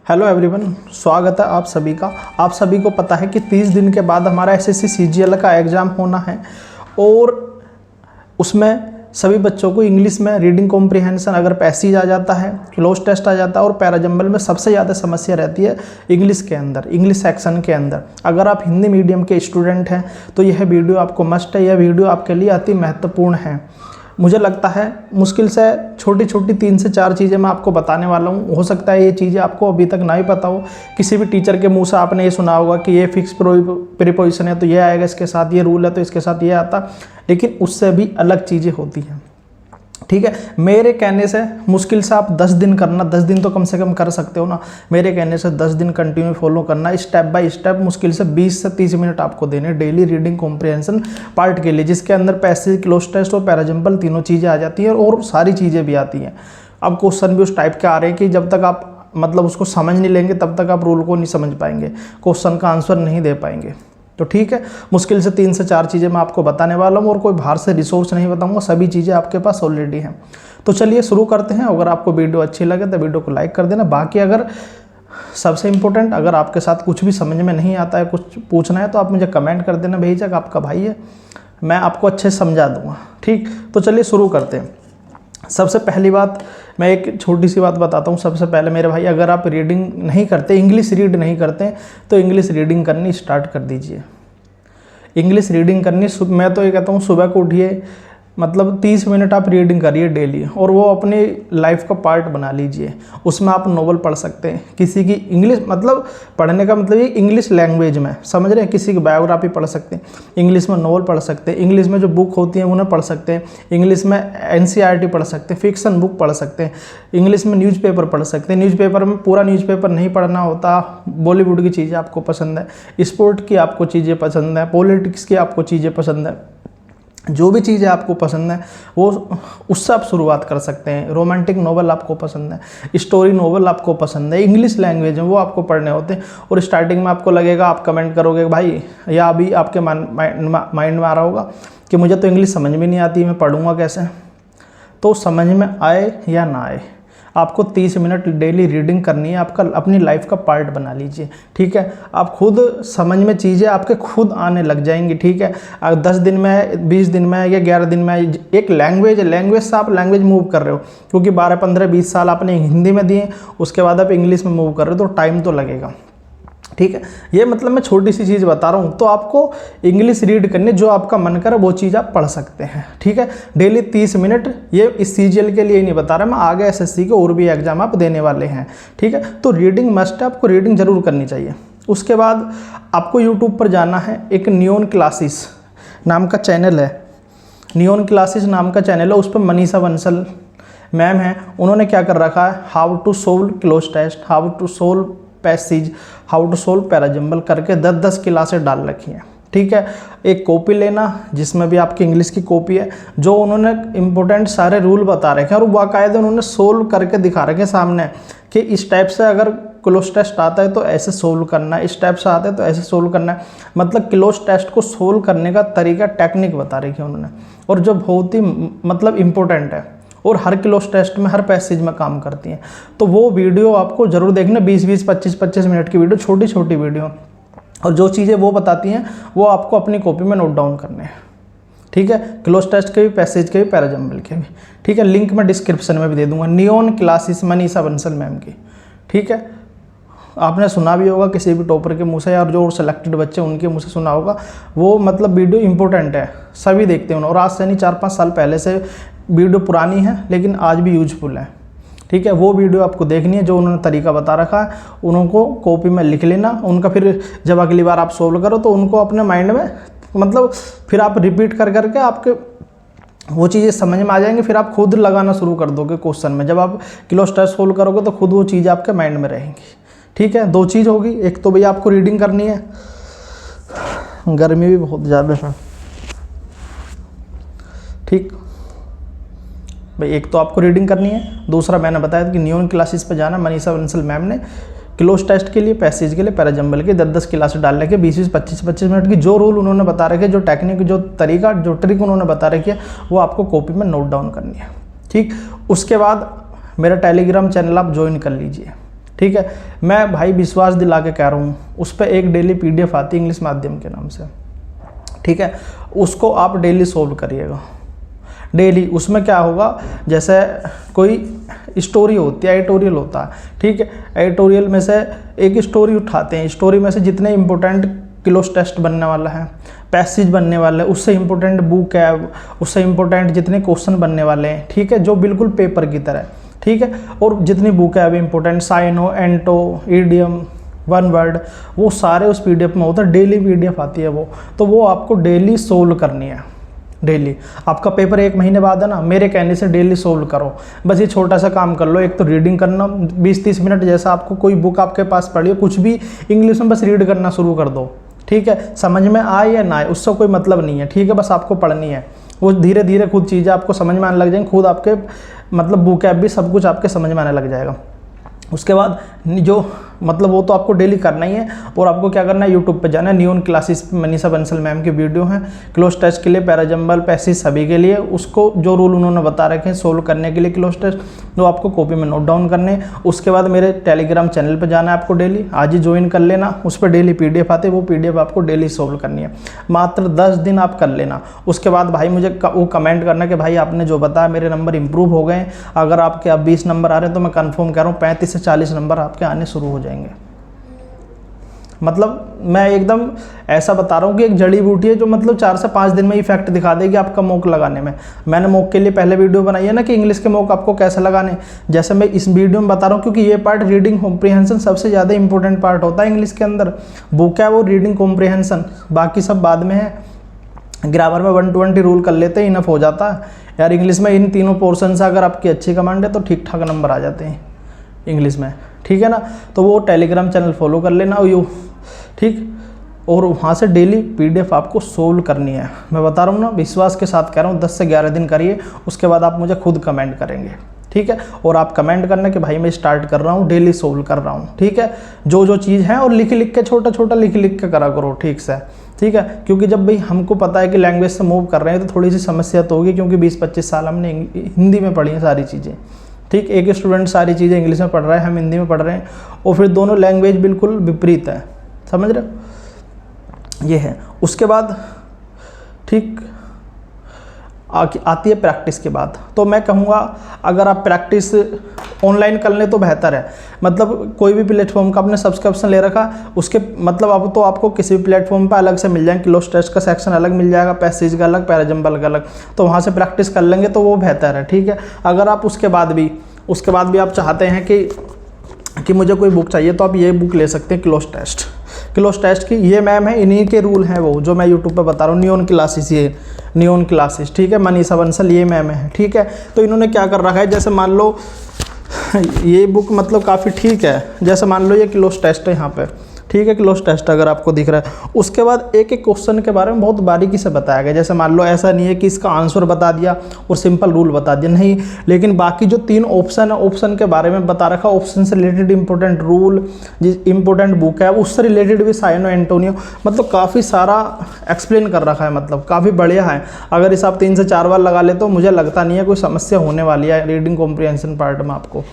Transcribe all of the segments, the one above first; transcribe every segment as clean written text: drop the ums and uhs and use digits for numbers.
Hello everyone, स्वागत है आप सभी का। आप सभी को पता है कि 30 दिन के बाद हमारा एसएससी सीजीएल का एग्ज़ाम होना है और उसमें सभी बच्चों को इंग्लिश में रीडिंग कॉम्प्रिहेंशन अगर पैसेज आ जाता है, क्लोज टेस्ट आ जाता है और पैराजंबल में सबसे ज़्यादा समस्या रहती है इंग्लिश के अंदर, इंग्लिश सेक्शन के अंदर। अगर आप हिंदी मीडियम के स्टूडेंट हैं तो यह वीडियो आपको मस्ट है, यह वीडियो आपके लिए अति महत्वपूर्ण है। मुझे लगता है मुश्किल से छोटी छोटी 3 से 4 चीज़ें मैं आपको बताने वाला हूँ। हो सकता है ये चीज़ें आपको अभी तक ना ही पता हो। किसी भी टीचर के मुंह से आपने ये सुना होगा कि ये फिक्स प्रीपोजिशन है तो ये आएगा इसके साथ, ये रूल है तो इसके साथ ये आता, लेकिन उससे भी अलग चीज़ें होती हैं। ठीक है, मेरे कहने से मुश्किल से आप 10 दिन करना, 10 दिन तो कम से कम कर सकते हो ना। मेरे कहने से 10 दिन कंटिन्यू फॉलो करना, स्टेप बाय स्टेप मुश्किल से 20 से 30 मिनट आपको देने डेली रीडिंग कॉम्प्रिहेंशन पार्ट के लिए, जिसके अंदर पैसेज, क्लोज टेस्ट और पैराजंबल तीनों चीज़ें आ जाती हैं और सारी चीज़ें भी आती हैं। अब क्वेश्चन भी उस टाइप के आ रहे हैं कि जब तक आप मतलब उसको समझ नहीं लेंगे तब तक आप रूल को नहीं समझ पाएंगे, क्वेश्चन का आंसर नहीं दे पाएंगे। तो ठीक है, मुश्किल से 3 से 4 चीज़ें मैं आपको बताने वाला हूँ और कोई बाहर से रिसोर्स नहीं बताऊँगा, सभी चीज़ें आपके पास ऑलरेडी हैं। तो चलिए शुरू करते हैं। अगर आपको वीडियो अच्छी लगे तो वीडियो को लाइक कर देना। बाकी अगर सबसे इम्पोर्टेंट, अगर आपके साथ कुछ भी समझ में नहीं आता है, कुछ पूछना है तो आप मुझे कमेंट कर देना, बेहिचक, आपका भाई है, मैं आपको अच्छे से समझा दूँगा। ठीक, तो चलिए शुरू करते हैं। सबसे पहली बात, मैं एक छोटी सी बात बताता हूँ। सबसे पहले मेरे भाई, अगर आप रीडिंग नहीं करते, इंग्लिश रीड नहीं करते तो इंग्लिश रीडिंग करनी स्टार्ट कर दीजिए। इंग्लिश रीडिंग करनी, मैं तो ये कहता हूँ सुबह को उठिए, मतलब 30 मिनट आप रीडिंग करिए डेली और वो अपनी लाइफ का पार्ट बना लीजिए। उसमें आप नोवेल पढ़ सकते हैं, किसी की इंग्लिश, मतलब पढ़ने का मतलब ये इंग्लिश लैंग्वेज में, समझ रहे हैं, किसी की बायोग्राफी पढ़ सकते हैं, इंग्लिश में नोवेल पढ़ सकते हैं, इंग्लिश में जो बुक होती हैं उन्हें पढ़ सकते हैं, इंग्लिश में NCERT पढ़ सकते हैं, फिक्शन बुक पढ़ सकते हैं, इंग्लिश में न्यूज़पेपर पढ़ सकते हैं। न्यूज़पेपर में पूरा न्यूज़पेपर नहीं पढ़ना होता, बॉलीवुड की चीज़ें आपको पसंद है, स्पोर्ट की आपको चीज़ें पसंद है, पॉलिटिक्स की आपको चीज़ें पसंद है, जो भी चीज़ें आपको पसंद है वो उससे आप शुरुआत कर सकते हैं। रोमांटिक नोवेल आपको पसंद है, स्टोरी नोवेल आपको पसंद है, इंग्लिश लैंग्वेज में वो आपको पढ़ने होते हैं। और स्टार्टिंग में आपको लगेगा, आप कमेंट करोगे भाई, या अभी आपके माइंड में आ रहा होगा कि मुझे तो इंग्लिश समझ में नहीं आती, मैं पढ़ूँगा कैसे। तो समझ में आए या ना आए, आपको 30 मिनट डेली रीडिंग करनी है, आपका अपनी लाइफ का पार्ट बना लीजिए। ठीक है, आप खुद समझ में चीज़ें आपके खुद आने लग जाएंगी। ठीक है, अगर 10 दिन में, 20 दिन में या 11 दिन में एक लैंग्वेज से आप लैंग्वेज मूव कर रहे हो, क्योंकि 12, 15, 20 साल आपने हिंदी में दिए, उसके बाद आप इंग्लिश में मूव कर रहे हो तो टाइम तो लगेगा। ठीक है, ये मतलब मैं छोटी सी चीज़ बता रहा हूँ। तो आपको इंग्लिश रीड करने, जो आपका मन करे वो चीज़ आप पढ़ सकते हैं। ठीक है, डेली 30 मिनट, ये इस सीजीएल के लिए नहीं बता रहा मैं, आगे एसएससी के और भी एग्जाम आप देने वाले हैं। ठीक है, तो रीडिंग मस्ट है, आपको रीडिंग जरूर करनी चाहिए। उसके बाद आपको यूट्यूब पर जाना है, एक नियॉन क्लासेस नाम का चैनल है, नियॉन क्लासेस नाम का चैनल है, उस पर मनीषा बंसल मैम है। उन्होंने क्या कर रखा है, how to solve cloze test, how to solve passage, how to solve parajumble करके 10-10 क्लासें डाल रखी हैं। ठीक है, एक कॉपी लेना जिसमें भी आपकी इंग्लिश की कॉपी है, जो उन्होंने इंपॉर्टेंट सारे रूल बता रखे हैं और बाकायदा उन्होंने सोल्व करके दिखा रखे हैं सामने कि इस टाइप से अगर क्लोज टेस्ट आता है तो ऐसे सोल्व करना है, इस टाइप से आता है तो ऐसे सोल्व करना है। मतलब क्लोज टेस्ट को सोल्व करने का तरीका, टेक्निक बता रखी है उन्होंने, और जो बहुत ही मतलब इम्पोर्टेंट है और हर क्लोज टेस्ट में, हर पैसेज में काम करती हैं। तो वो वीडियो आपको ज़रूर देखना, 20-20, 25-25 मिनट की वीडियो, छोटी छोटी वीडियो, और जो चीज़ें वो बताती हैं वो आपको अपनी कॉपी में नोट डाउन करने हैं। ठीक है, क्लोज टेस्ट के भी, पैसेज के भी, पैराजंबल के भी। ठीक है, लिंक मैं डिस्क्रिप्शन में भी दे दूँगा, neon classes Manisha Bansal ma'am की। ठीक है, आपने सुना भी होगा किसी भी टॉपर के मुँह से, या जो सेलेक्टेड बच्चे उनके मुँह से सुना होगा। वो मतलब वीडियो इंपॉर्टेंट है, सभी देखते हैं। और आज से नहीं, 4-5 साल पहले से वीडियो पुरानी है लेकिन आज भी यूजफुल है। ठीक है, वो वीडियो आपको देखनी है, जो उन्होंने तरीका बता रखा है उनको कॉपी में लिख लेना उनका। फिर जब अगली बार आप सोल्व करो तो उनको अपने माइंड में, मतलब फिर आप रिपीट कर करके आपके वो चीज़ें समझ में आ जाएंगी। फिर आप खुद लगाना शुरू कर दोगे क्वेश्चन में, जब आप क्लोज टेस्ट सोल्व करोगे तो खुद वो चीज़ें आपके माइंड में रहेंगी। ठीक है, 2 चीज़ होगी, एक तो भैया आपको रीडिंग करनी है, गर्मी भी बहुत ज़्यादा है। ठीक भाई, एक तो आपको रीडिंग करनी है, दूसरा मैंने बताया कि नियॉन क्लासेस पे जाना, मनीषा बंसल मैम ने क्लोज टेस्ट के लिए, पैसेज के लिए, पैराजंबल के 10-10 क्लासेस डाल रखे, 20-20, 25-25 मिनट की। जो रूल उन्होंने बता रखे, जो टेक्निक, जो तरीका, जो ट्रिक उन्होंने बता रखी है, वो आपको कॉपी में नोट डाउन करनी है। ठीक, उसके बाद मेरा टेलीग्राम चैनल आप ज्वाइन कर लीजिए। ठीक है। मैं भाई विश्वास दिला के कह रहा हूँ, उस पर एक डेली PDF आती है इंग्लिश माध्यम के नाम से, ठीक है। उसको आप डेली सोल्व करिएगा, डेली। उसमें क्या होगा, जैसे कोई स्टोरी होती है, एडिटोरियल होता है, ठीक है। एडिटोरियल में से एक स्टोरी उठाते हैं, स्टोरी में से जितने इंपॉर्टेंट क्लोज टेस्ट बनने वाला है, पैसेज बनने वाले हैं, उससे इंपॉर्टेंट बुक है, उससे इंपॉर्टेंट जितने क्वेश्चन बनने वाले हैं, ठीक है, जो बिल्कुल पेपर की तरह, ठीक है। और जितनी बुक है अभी important, synonym, antonym, idiom, one word, वो सारे उस PDF में होता है। डेली PDF आती है वो, तो वो आपको डेली सोल्व करनी है। डेली आपका पेपर 1 महीने बाद है ना, मेरे कहने से डेली सोल्व करो। बस ये छोटा सा काम कर लो, एक तो रीडिंग करना 20-30 मिनट, जैसा आपको कोई बुक आपके पास पढ़ी हो, कुछ भी इंग्लिश में बस रीड करना शुरू कर दो, ठीक है। समझ में आए या ना आए उससे कोई मतलब नहीं है, ठीक है। बस आपको पढ़नी है, वो धीरे धीरे खुद चीज़ें आपको समझ में आने लग जाएंगी, खुद आपके मतलब बुक ऐप भी सब कुछ आपके समझ में आने लग जाएगा। उसके बाद जो मतलब वो तो आपको डेली करना ही है। और आपको क्या करना है, यूट्यूब पे जाना है, नियॉन क्लासेस पे मनीषा बंसल मैम की वीडियो हैं क्लोज टेस्ट के लिए, पैराजंबल, पैसेज सभी के लिए। उसको जो रूल उन्होंने बता रखे हैं सोल्व करने के लिए क्लोज टेस्ट, वो आपको कॉपी में नोट डाउन करने। उसके बाद मेरे टेलीग्राम चैनल पर जाना है आपको डेली, आज ही ज्वाइन कर लेना। उस पर डेली PDF आते हैं, वो PDF आपको डेली सोल्व करनी है। मात्र 10 दिन आप कर लेना। उसके बाद भाई मुझे वो कमेंट करना कि भाई आपने जो बताया मेरे नंबर इंप्रूव हो गए। अगर आपके अब 20 नंबर आ रहे हैं तो मैं कंफर्म कह रहा हूँ 35 से 40 नंबर आपके आने शुरू हो जाएंगे। मतलब मैं एकदम ऐसा बता रहा हूँ कि एक जड़ी बूटी है जो मतलब 4 से 5 दिन में इफेक्ट दिखा देगी आपका मॉक लगाने में। मैंने मॉक के लिए पहले वीडियो बनाई है ना कि इंग्लिश के मॉक आपको कैसे लगाने, जैसे मैं इस वीडियो में बता रहा हूँ, क्योंकि ये पार्ट रीडिंग कॉम्प्रिहेंशन सबसे ज़्यादा इंपॉर्टेंट पार्ट होता है इंग्लिश के अंदर। बुक है वो रीडिंग कॉम्प्रिहेंशन, बाकी सब बाद में है। ग्रामर में 120 रूल कर लेते हैं, इनफ हो जाता है यार। इंग्लिश में इन तीनों पोर्शन से अगर आपकी अच्छी कमांड है तो ठीक ठाक नंबर आ जाते हैं इंग्लिश में, ठीक है ना। तो वो टेलीग्राम चैनल फॉलो कर लेना यू, ठीक। और वहाँ से डेली PDF आपको सोल्व करनी है। मैं बता रहा हूँ ना, विश्वास के साथ कह रहा हूँ, 10 से 11 दिन करिए, उसके बाद आप मुझे खुद कमेंट करेंगे, ठीक है। और आप कमेंट करना कि भाई मैं स्टार्ट कर रहा हूँ, डेली सोल्व कर रहा हूँ, ठीक है। जो चीज़ है और लिख के छोटा छोटा लिख के करा करो, ठीक से, ठीक है। क्योंकि जब भाई हमको पता है कि लैंग्वेज से मूव कर रहे हैं तो थोड़ी सी समस्या तो होगी, क्योंकि 20-25 साल हमने हिंदी में पढ़ी हैं सारी चीज़ें, ठीक। एक स्टूडेंट सारी चीज़ें इंग्लिश में पढ़ रहा है, हम हिंदी में पढ़ रहे हैं, और फिर दोनों लैंग्वेज बिल्कुल विपरीत है, समझ रहे हो, ये है। उसके बाद ठीक आती है प्रैक्टिस के बाद। तो मैं कहूँगा अगर आप प्रैक्टिस ऑनलाइन कर लें तो बेहतर है। मतलब कोई भी प्लेटफॉर्म का आपने सब्सक्रिप्शन ले रखा, उसके मतलब अब तो आपको किसी भी प्लेटफॉर्म पर अलग से मिल जाएंगे, क्लोज टेस्ट का सेक्शन अलग मिल जाएगा, पैसेज का अलग, पैराजंबल का अलग, तो वहाँ से प्रैक्टिस कर लेंगे तो वो बेहतर है, ठीक है। अगर आप उसके बाद भी आप चाहते हैं कि मुझे कोई बुक चाहिए, तो आप ये बुक ले सकते हैं, क्लोज टेस्ट की। ये मैम है, इन्हीं के रूल हैं वो जो मैं यूट्यूब पे बता रहा हूँ, नियॉन क्लासेस, ये नियॉन क्लासेस, ठीक है। मनीषा बंसल ये मैम है, ठीक है। तो इन्होंने क्या कर रखा है, जैसे मान लो ये बुक मतलब काफ़ी ठीक है, जैसे मान लो ये क्लोज टेस्ट है यहाँ पे, ठीक है, क्लोज टेस्ट अगर आपको दिख रहा है। उसके बाद एक एक क्वेश्चन के बारे में बहुत बारीकी से बताया गया। जैसे मान लो ऐसा नहीं है कि इसका आंसर बता दिया और सिंपल रूल बता दिया, नहीं, लेकिन बाकी जो 3 ऑप्शन है, ऑप्शन के बारे में बता रखा, ऑप्शन से रिलेटेड इंपॉर्टेंट रूल, जिस इंपॉर्टेंट बुक है उससे रिलेटेड भी, साइनो, एंटोनियो, मतलब काफ़ी सारा एक्सप्लेन कर रखा है, मतलब काफ़ी बढ़िया है। अगर इस आप 3 से 4 बार लगा ले तो मुझे लगता नहीं है कोई समस्या होने वाली है रीडिंग कॉम्प्रिहेंशन पार्ट में आपको,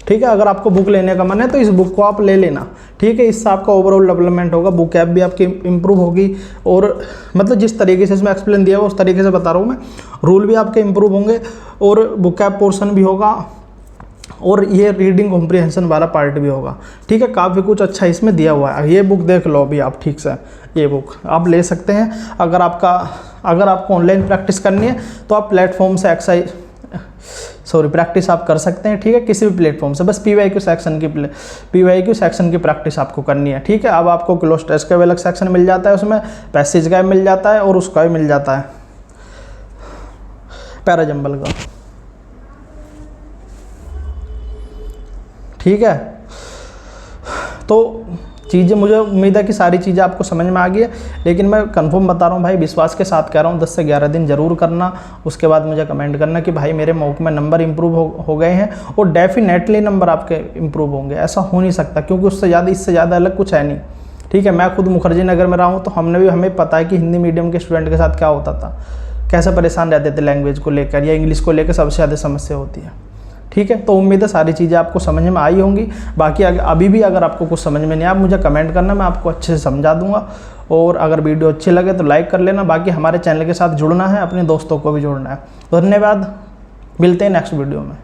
ठीक है। अगर आपको बुक लेने का मन है तो इस बुक को आप ले लेना, ठीक है। इससे आपका ओवरऑल डेवलपमेंट होगा, बुक ऐप भी आपकी इंप्रूव होगी, और मतलब जिस तरीके से इसमें एक्सप्लेन दिया हुआ उस तरीके से बता रहा हूँ मैं, रूल भी आपके इंप्रूव होंगे और बुक ऐप पोर्शन भी होगा, और ये रीडिंग कॉम्प्रिहेंशन वाला पार्ट भी होगा, ठीक है। काफ़ी कुछ अच्छा इसमें दिया हुआ है। ये बुक देख लो अभी आप, ठीक से, ये बुक आप ले सकते हैं। अगर आपको ऑनलाइन प्रैक्टिस करनी है तो आप प्लेटफॉर्म से प्रैक्टिस आप कर सकते हैं, ठीक है, किसी भी प्लेटफॉर्म से। बस PYQ सेक्शन की प्रैक्टिस आपको करनी है, ठीक है। अब आपको क्लोज टेस्ट का भी अलग सेक्शन मिल जाता है, उसमें पैसेज का भी मिल जाता है और उसका भी मिल जाता है पैराजंबल का, ठीक है। तो चीज़ें, मुझे उम्मीद है कि सारी चीज़ें आपको समझ में आ गई है, लेकिन मैं कंफर्म बता रहा हूँ भाई, विश्वास के साथ कह रहा हूँ, 10 से 11 दिन जरूर करना। उसके बाद मुझे कमेंट करना कि भाई मेरे मॉक में नंबर इंप्रूव हो गए हैं, और डेफिनेटली नंबर आपके इंप्रूव होंगे, ऐसा हो नहीं सकता, क्योंकि इससे ज़्यादा अलग कुछ है नहीं, ठीक है। मैं खुद मुखर्जी नगर में रहा हूँ, तो हमें पता है कि हिंदी मीडियम के स्टूडेंट के साथ क्या होता था, कैसे परेशान रहते थे लैंग्वेज को लेकर या इंग्लिश को लेकर, सबसे ज़्यादा समस्या होती है, ठीक है, तो उम्मीद है सारी चीज़ें आपको समझ में आई होंगी। बाकी अभी भी अगर आपको कुछ समझ में नहीं आया, मुझे कमेंट करना, मैं आपको अच्छे से समझा दूंगा। और अगर वीडियो अच्छी लगे तो लाइक कर लेना। बाकी हमारे चैनल के साथ जुड़ना है, अपने दोस्तों को भी जोड़ना है। धन्यवाद, मिलते हैं नेक्स्ट वीडियो में।